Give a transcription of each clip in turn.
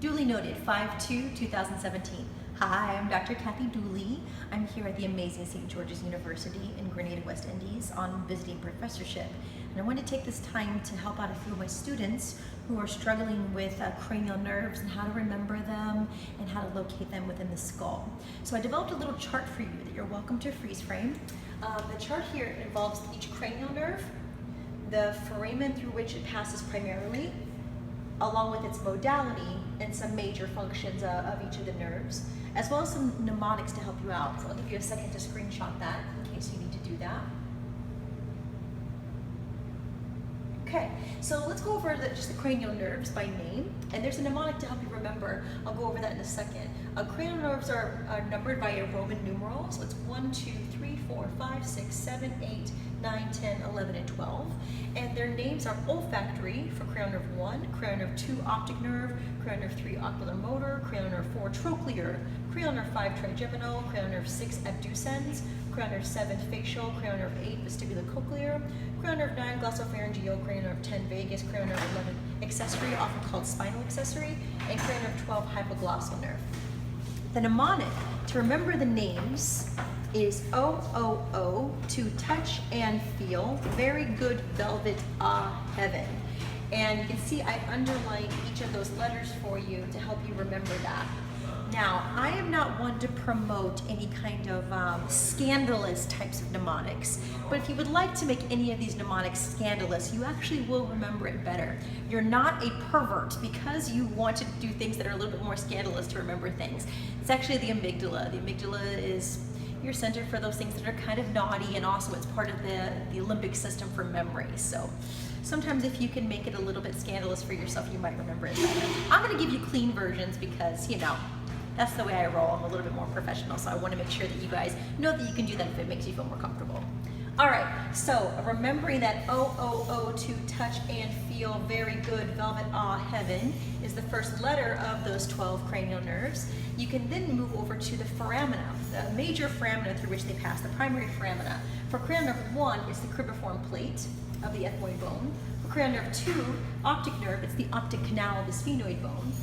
Dooley Noted, 5/2/2017. Hi, I'm Dr. Kathy Dooley. I'm here at the amazing St. George's University in Grenada, West Indies on visiting professorship. And I want to take this time to help out a few of my students who are struggling with cranial nerves and how to remember them and how to locate them within the skull. So I developed a little chart for you that you're welcome to freeze frame. The chart here involves each cranial nerve, the foramen through which it passes primarily, along with its modality and some major functions of each of the nerves, as well as some mnemonics to help you out. So I'll give you a second to screenshot that in case you need to do that. Okay, so let's go over just the cranial nerves by name, and there's a mnemonic to help you remember. I'll go over that in a second. Cranial nerves are numbered by a Roman numeral, so it's 1, 2, 3, 4, 5, 6, 7, 8, 9, 10, 11, and 12. And their names are olfactory for cranial nerve 1, cranial nerve 2, optic nerve, cranial nerve 3, ocular motor, cranial nerve 4, trochlear, cranial nerve 5, trigeminal, cranial nerve 6, abducens, cranial nerve 7, facial, cranial nerve 8, vestibulocochlear, cranial nerve 9, glossopharyngeal, cranial nerve 10, vagus, cranial nerve 11, accessory, often called spinal accessory, and cranial nerve 12, hypoglossal nerve. The mnemonic to remember the names is O-O-O, to touch and feel, very good velvet heaven. And you can see I underlined each of those letters for you to help you remember that. Now, I am not one to promote any kind of scandalous types of mnemonics, but if you would like to make any of these mnemonics scandalous, you actually will remember it better. You're not a pervert because you want to do things that are a little bit more scandalous to remember things. It's actually the amygdala. The amygdala is your center for those things that are kind of naughty, and also it's part of the limbic system for memory. So sometimes if you can make it a little bit scandalous for yourself, you might remember it better. I'm going to give you clean versions because, you know, that's the way I roll. I'm a little bit more professional, so I want to make sure that you guys know that you can do that if it makes you feel more comfortable. All right, so remembering that O-O-O, to touch and feel, very good, velvet heaven, is the first letter of those 12 cranial nerves. You can then move over to the foramina, the major foramina through which they pass, the primary foramina. For cranial nerve 1, it's the cribriform plate of the ethmoid bone. For cranial nerve 2, optic nerve, it's the optic canal of the sphenoid bone.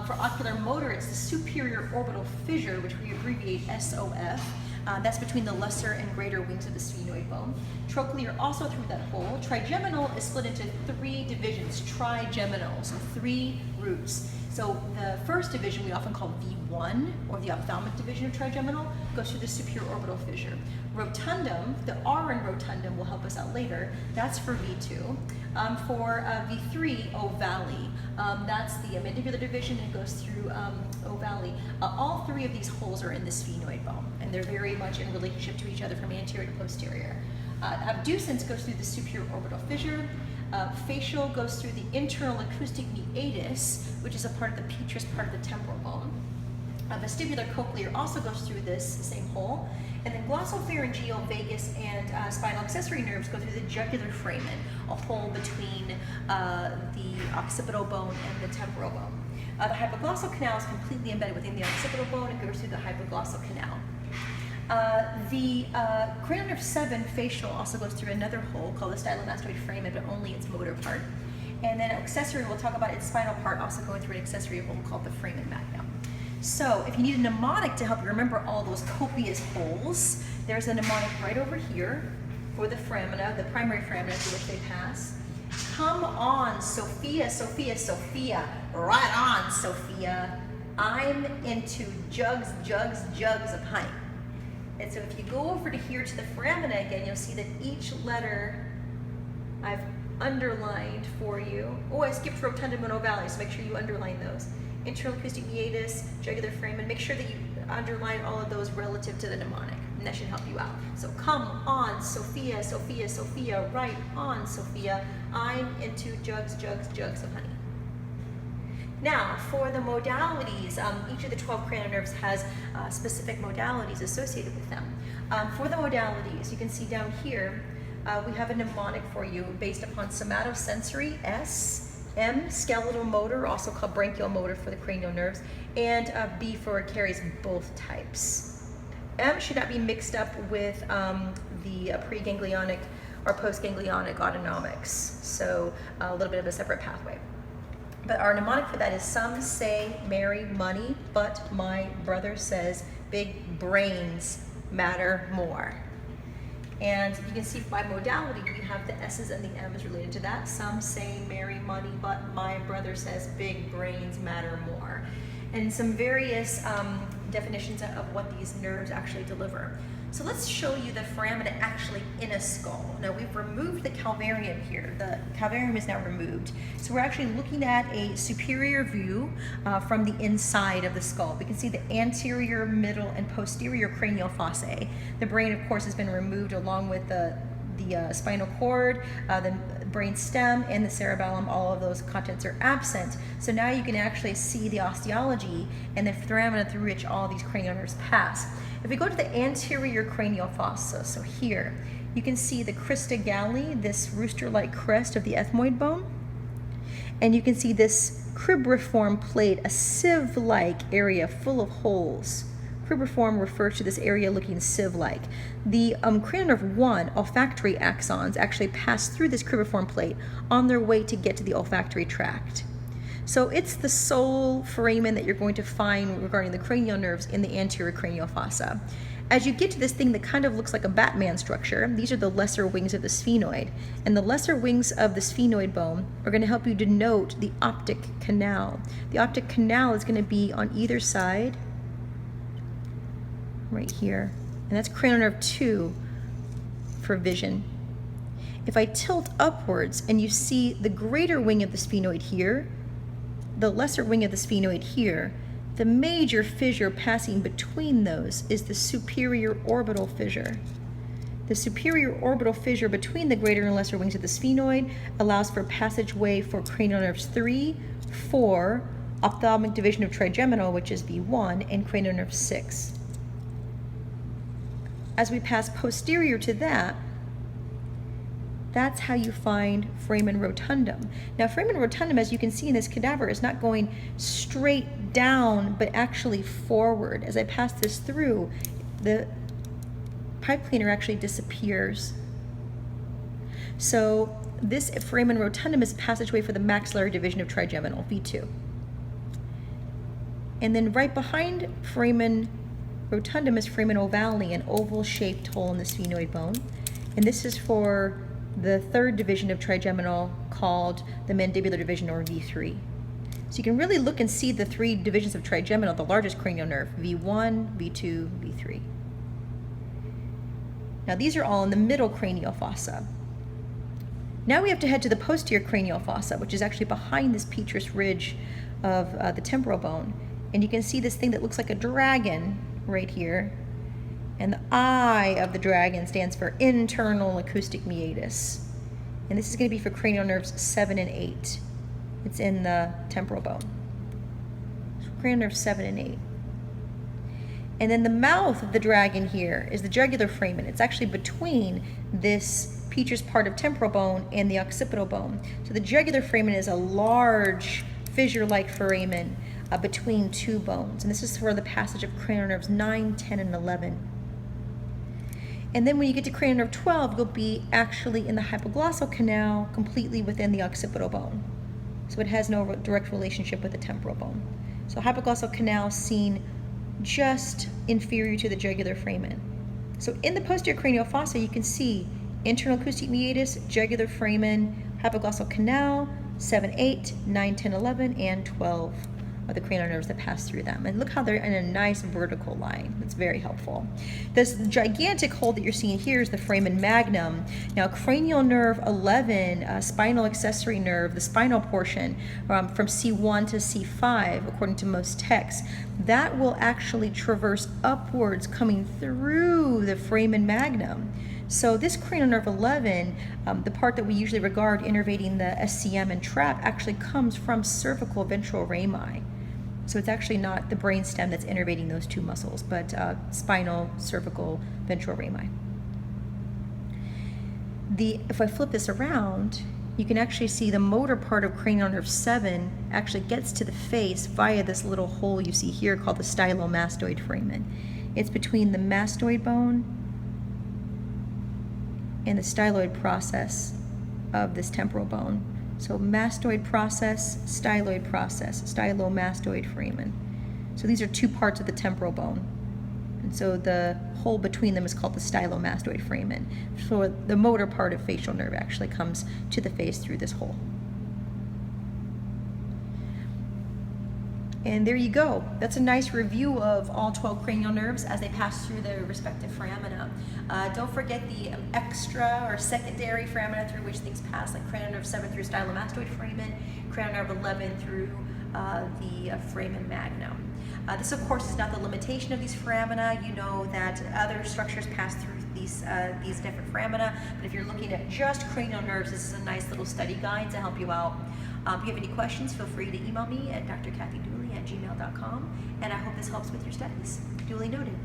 For ocular motor, it's the superior orbital fissure, which we abbreviate SOF. That's between the lesser and greater wings of the sphenoid bone. Trochlear also through that hole. Trigeminal is split into 3 divisions, trigeminal, so 3 roots. So the first division we often call V1, or the ophthalmic division of trigeminal, goes through the superior orbital fissure. Rotundum, the R in rotundum will help us out later, that's for V2. For V3, ovale, that's the mandibular division, and it goes through ovale. All 3 of these holes are in the sphenoid bone, and they're very much in relationship to each other from anterior to posterior. Abducens goes through the superior orbital fissure. Facial goes through the internal acoustic meatus, which is a part of the petrous part of the temporal bone. Vestibular cochlear also goes through this same hole. And then glossopharyngeal, vagus, and spinal accessory nerves go through the jugular foramen, a hole between the occipital bone and the temporal bone. The hypoglossal canal is completely embedded within the occipital bone and goes through the hypoglossal canal. The cranial nerve 7, facial, also goes through another hole called the stylomastoid foramen, but only its motor part. And then accessory, we'll talk about its spinal part, also going through an accessory hole called the foramen magnum. So if you need a mnemonic to help you remember all those copious holes, there's a mnemonic right over here for the foramina, the primary foramina through which they pass. Come on, Sophia, Sophia, Sophia, right on, Sophia. I'm into jugs, jugs, jugs of honey. And so if you go over to here to the foramina again, you'll see that each letter I've underlined for you. Oh, I skipped rotundum and ovale, so make sure you underline those. Internal acoustic meatus, jugular foramen, make sure that you underline all of those relative to the mnemonic, and that should help you out. So come on, Sophia, Sophia, Sophia, right on, Sophia. I'm into jugs, jugs, jugs of honey. Now, for the modalities, each of the 12 cranial nerves has specific modalities associated with them. For the modalities, you can see down here, we have a mnemonic for you based upon somatosensory, S, M, skeletal motor, also called branchial motor for the cranial nerves, and B for carries both types. M should not be mixed up with the preganglionic or postganglionic autonomics, so a little bit of a separate pathway. But our mnemonic for that is some say marry money, but my brother says big brains matter more. And you can see by modality, we have the S's and the M's related to that. Some say marry money, but my brother says big brains matter more. And some various definitions of what these nerves actually deliver. So let's show you the foramina actually in a skull. Now we've removed the calvarium here. The calvarium is now removed. So we're actually looking at a superior view from the inside of the skull. We can see the anterior, middle, and posterior cranial fossae. The brain, of course, has been removed along with the spinal cord, the brain stem, and the cerebellum. All of those contents are absent. So now you can actually see the osteology and the foramina through which all these cranial nerves pass. If we go to the anterior cranial fossa, so here, you can see the crista galli, this rooster-like crest of the ethmoid bone, and you can see this cribriform plate, a sieve-like area full of holes. Cribriform refers to this area looking sieve-like. The cranial nerve 1 olfactory axons actually pass through this cribriform plate on their way to get to the olfactory tract. So it's the sole foramen that you're going to find regarding the cranial nerves in the anterior cranial fossa. As you get to this thing that kind of looks like a Batman structure, these are the lesser wings of the sphenoid. And the lesser wings of the sphenoid bone are going to help you denote the optic canal. The optic canal is going to be on either side, right here. And that's cranial nerve 2 for vision. If I tilt upwards and you see the greater wing of the sphenoid here, the lesser wing of the sphenoid here, the major fissure passing between those is the superior orbital fissure. The superior orbital fissure between the greater and lesser wings of the sphenoid allows for passageway for cranial nerves 3, 4, ophthalmic division of trigeminal, which is V1, and cranial nerve 6. As we pass posterior to that, that's how you find foramen rotundum. Now, foramen rotundum, as you can see in this cadaver, is not going straight down, but actually forward. As I pass this through, the pipe cleaner actually disappears. So this foramen rotundum is a passageway for the maxillary division of trigeminal, V2. And then right behind foramen rotundum is foramen ovale, an oval-shaped hole in the sphenoid bone. And this is for the third division of trigeminal, called the mandibular division, or V3. So you can really look and see the 3 divisions of trigeminal, the largest cranial nerve, V1, V2, V3. Now these are all in the middle cranial fossa. Now we have to head to the posterior cranial fossa, which is actually behind this petrous ridge of the temporal bone. And you can see this thing that looks like a dragon right here. And the I of the dragon stands for internal acoustic meatus. And this is going to be for cranial nerves 7 and 8. It's in the temporal bone. So cranial nerves 7 and 8. And then the mouth of the dragon here is the jugular foramen. It's actually between this petrous part of temporal bone and the occipital bone. So the jugular foramen is a large fissure-like foramen between 2 bones. And this is for the passage of cranial nerves 9, 10, and 11. And then when you get to cranial nerve 12, you'll be actually in the hypoglossal canal, completely within the occipital bone. So it has no direct relationship with the temporal bone. So hypoglossal canal seen just inferior to the jugular foramen. So in the posterior cranial fossa, you can see internal acoustic meatus, jugular foramen, hypoglossal canal, 7, 8, 9, 10, 11, and 12 are the cranial nerves that pass through them. And look how they're in a nice vertical line. It's very helpful. This gigantic hole that you're seeing here is the foramen magnum. Now, cranial nerve 11, spinal accessory nerve, the spinal portion from C1 to C5, according to most texts, that will actually traverse upwards coming through the foramen magnum. So this cranial nerve 11, the part that we usually regard innervating the SCM and trap, actually comes from cervical ventral rami. So it's actually not the brain stem that's innervating those 2 muscles, but spinal, cervical, ventral rami. If I flip this around, you can actually see the motor part of cranial nerve 7 actually gets to the face via this little hole you see here called the stylomastoid foramen. It's between the mastoid bone and the styloid process of this temporal bone. So mastoid process, styloid process, stylomastoid foramen. So these are two parts of the temporal bone. And so the hole between them is called the stylomastoid foramen. So the motor part of facial nerve actually comes to the face through this hole. And there you go. That's a nice review of all 12 cranial nerves as they pass through their respective foramina. Don't forget the extra or secondary foramina through which things pass, like cranial nerve 7 through stylomastoid foramen, cranial nerve 11 through the foramen magnum. This, of course, is not the limitation of these foramina. You know that other structures pass through these different foramina, but if you're looking at just cranial nerves, this is a nice little study guide to help you out. If you have any questions, feel free to email me at drkathydooley@gmail.com, and I hope this helps with your studies. Duly noted.